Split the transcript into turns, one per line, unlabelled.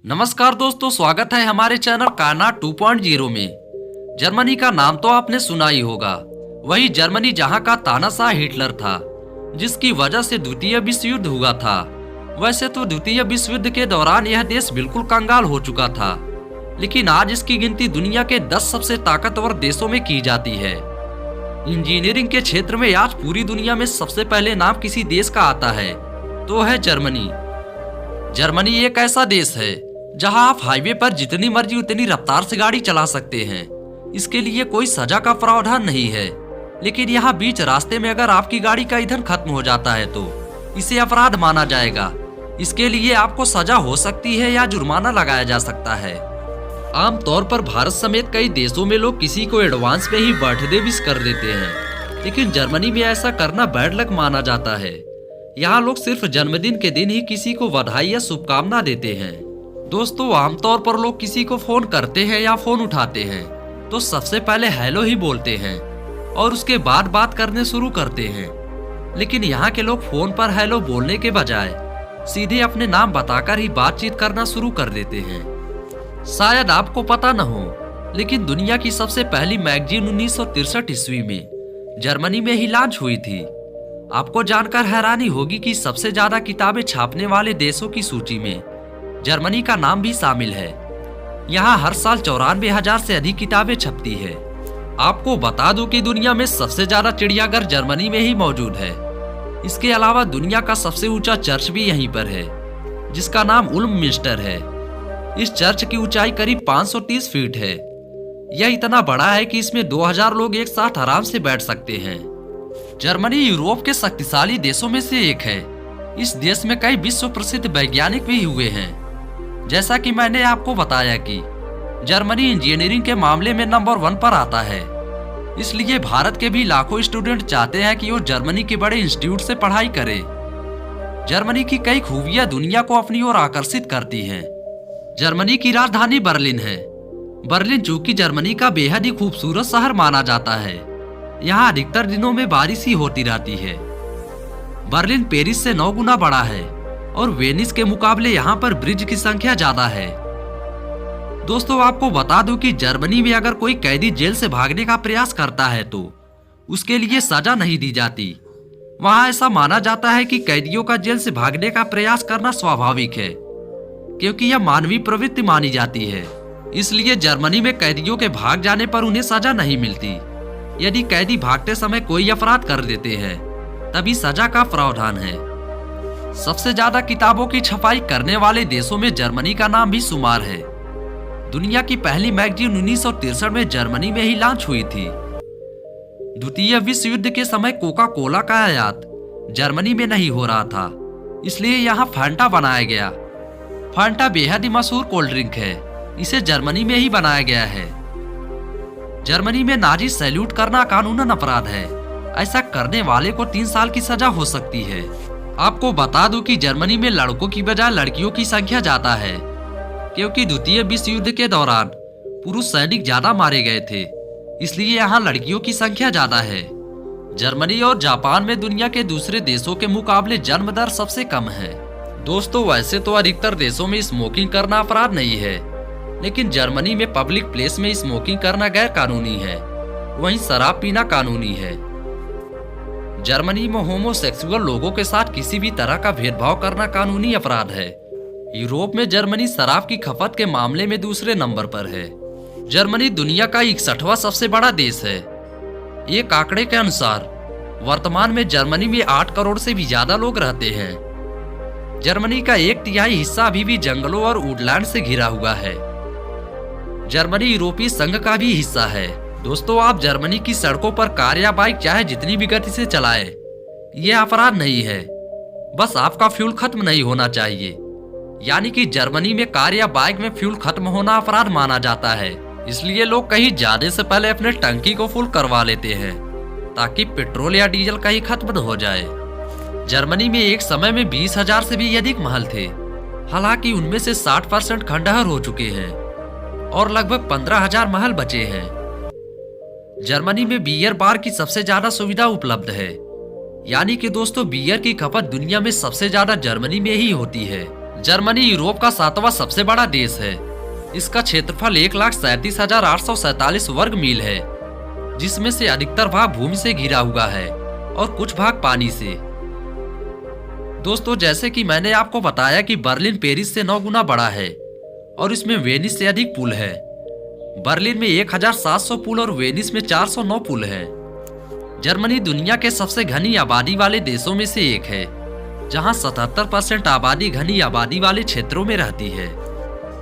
नमस्कार दोस्तों, स्वागत है हमारे चैनल काना 2.0 में। जर्मनी का नाम तो आपने सुना ही होगा। वही जर्मनी जहां का तानाशाह हिटलर था, जिसकी वजह से द्वितीय विश्व युद्ध हुआ था। वैसे तो द्वितीय विश्व युद्ध के दौरान यह देश बिल्कुल कंगाल हो चुका था, लेकिन आज इसकी गिनती दुनिया के 10 सबसे ताकतवर देशों में की जाती है। इंजीनियरिंग के क्षेत्र में आज पूरी दुनिया में सबसे पहले नाम किसी देश का आता है तो है जर्मनी। जर्मनी एक ऐसा देश है जहां आप हाईवे पर जितनी मर्जी उतनी रफ्तार से गाड़ी चला सकते हैं। इसके लिए कोई सजा का प्रावधान नहीं है, लेकिन यहाँ बीच रास्ते में अगर आपकी गाड़ी का ईंधन खत्म हो जाता है तो इसे अपराध माना जाएगा। इसके लिए आपको सजा हो सकती है या जुर्माना लगाया जा सकता है। आमतौर पर भारत समेत कई देशों में लोग किसी को एडवांस में ही बर्थडे विश कर देते हैं, लेकिन जर्मनी में ऐसा करना बैड लक माना जाता है। यहाँ लोग सिर्फ जन्मदिन के दिन ही किसी को बधाई या शुभकामना देते हैं। दोस्तों, आमतौर पर लोग किसी को फोन करते हैं या फोन उठाते हैं तो सबसे पहले हेलो ही बोलते हैं और उसके बाद बात करने शुरू करते हैं। लेकिन यहाँ के लोग फोन पर हेलो बोलने के बजाय सीधे अपने नाम बताकर ही बातचीत करना शुरू कर देते हैं। शायद आपको पता न हो, लेकिन दुनिया की सबसे पहली मैगजीन 1963 ईस्वी में जर्मनी में ही लॉन्च हुई थी। आपको जानकर हैरानी होगी कि सबसे ज्यादा किताबें छापने वाले देशों की सूची में जर्मनी का नाम भी शामिल है। यहाँ हर साल 94,000 से अधिक किताबें छपती है। आपको बता दूं कि दुनिया में सबसे ज्यादा चिड़ियाघर जर्मनी में ही मौजूद है। इसके अलावा दुनिया का सबसे ऊंचा चर्च भी यहीं पर है, जिसका नाम उल्म मिंस्टर है। इस चर्च की ऊंचाई करीब 530 फीट है। यह इतना बड़ा है कि इसमें 2000 लोग एक साथ आराम से बैठ सकते हैं। जर्मनी यूरोप के शक्तिशाली देशों में से एक है। इस देश में कई विश्व प्रसिद्ध वैज्ञानिक भी हुए हैं। जैसा कि मैंने आपको बताया कि जर्मनी इंजीनियरिंग के मामले में नंबर 1 पर आता है। इसलिए भारत के भी लाखों स्टूडेंट चाहते हैं कि वो जर्मनी के बड़े इंस्टीट्यूट से पढ़ाई करें। जर्मनी की कई खूबियां दुनिया को अपनी ओर आकर्षित करती हैं। जर्मनी की राजधानी बर्लिन है। बर्लिन चूंकि जर्मनी का बेहद ही खूबसूरत शहर माना जाता है, यहाँ अधिकतर दिनों में बारिश ही होती रहती है। बर्लिन पेरिस से 9 गुना बड़ा है और वेनिस के मुकाबले यहाँ पर ब्रिज की संख्या ज्यादा है। दोस्तों, आपको बता दूं कि जर्मनी में अगर कोई कैदी जेल से भागने का प्रयास करता है तो उसके लिए सजा नहीं दी जाती। वहाँ ऐसा माना जाता है कि कैदियों का जेल से भागने का प्रयास करना स्वाभाविक है, क्योंकि यह मानवीय प्रवृत्ति मानी जाती है। इसलिए जर्मनी में कैदियों के भाग जाने पर उन्हें सजा नहीं मिलती। यदि कैदी भागते समय कोई अपराध कर देते हैं तभी सजा का प्रावधान है। सबसे ज्यादा किताबों की छपाई करने वाले देशों में जर्मनी का नाम भी शुमार है। दुनिया की पहली मैगजीन 1963 में जर्मनी में ही लॉन्च हुई थी। द्वितीय विश्व युद्ध के समय कोका कोला का आयात जर्मनी में नहीं हो रहा था, इसलिए यहाँ फैंटा बनाया गया। फैंटा बेहद ही मशहूर कोल्ड ड्रिंक है। इसे जर्मनी में ही बनाया गया है। जर्मनी में नाजी सैल्यूट करना कानूनन अपराध है। ऐसा करने वाले को 3 साल की सजा हो सकती है। आपको बता दूं कि जर्मनी में लड़कों की बजाय लड़कियों की संख्या ज्यादा है, क्योंकि द्वितीय विश्व युद्ध के दौरान पुरुष सैनिक ज्यादा मारे गए थे, इसलिए यहाँ लड़कियों की संख्या ज्यादा है। जर्मनी और जापान में दुनिया के दूसरे देशों के मुकाबले जन्म दर सबसे कम है। दोस्तों, वैसे तो अधिकतर देशों में स्मोकिंग करना अपराध नहीं है, लेकिन जर्मनी में पब्लिक प्लेस में स्मोकिंग करना गैर कानूनी है। वहीं शराब पीना कानूनी है। जर्मनी में होमोसेक्सुअल लोगों के साथ किसी भी तरह का भेदभाव करना कानूनी अपराध है। यूरोप में जर्मनी शराब की खपत के मामले में दूसरे नंबर पर है। जर्मनी दुनिया का 61वां सबसे बड़ा देश है। एक आंकड़े के अनुसार वर्तमान में जर्मनी में 8 करोड़ से भी ज्यादा लोग रहते हैं। जर्मनी का 1/3 हिस्सा अभी भी जंगलों और वुडलैंड से घिरा हुआ है। जर्मनी यूरोपीय संघ का भी हिस्सा है। दोस्तों, आप जर्मनी की सड़कों पर कार या बाइक चाहे जितनी भी गति से चलाएं, यह अपराध नहीं है। बस आपका फ्यूल खत्म नहीं होना चाहिए। यानी कि जर्मनी में कार या बाइक में फ्यूल खत्म होना अपराध माना जाता है। इसलिए लोग कहीं जाने से पहले अपने टंकी को फुल करवा लेते हैं, ताकि पेट्रोल या डीजल कहीं खत्म न हो जाए। जर्मनी में एक समय में 20,000 से भी अधिक महल थे। हालांकि उनमें से 60% खंडहर हो चुके हैं और लगभग 15,000 महल बचे हैं। जर्मनी में बियर बार की सबसे ज्यादा सुविधा उपलब्ध है। यानी कि दोस्तों, बियर की खपत दुनिया में सबसे ज्यादा जर्मनी में ही होती है। जर्मनी यूरोप का 7वां सबसे बड़ा देश है। इसका क्षेत्रफल 1,37,847 वर्ग मील है, जिसमें से अधिकतर भाग भूमि से घिरा हुआ है और कुछ भाग पानी से। दोस्तों, जैसे कि मैंने आपको बताया कि बर्लिन पेरिस से 9 गुना बड़ा है और इसमें वेनिस से अधिक पुल है। बर्लिन में 1,700 पुल और वेनिस में 409 पुल है। जर्मनी दुनिया के सबसे घनी आबादी वाले देशों में से एक है, जहां 77% आबादी घनी आबादी वाले क्षेत्रों में रहती है।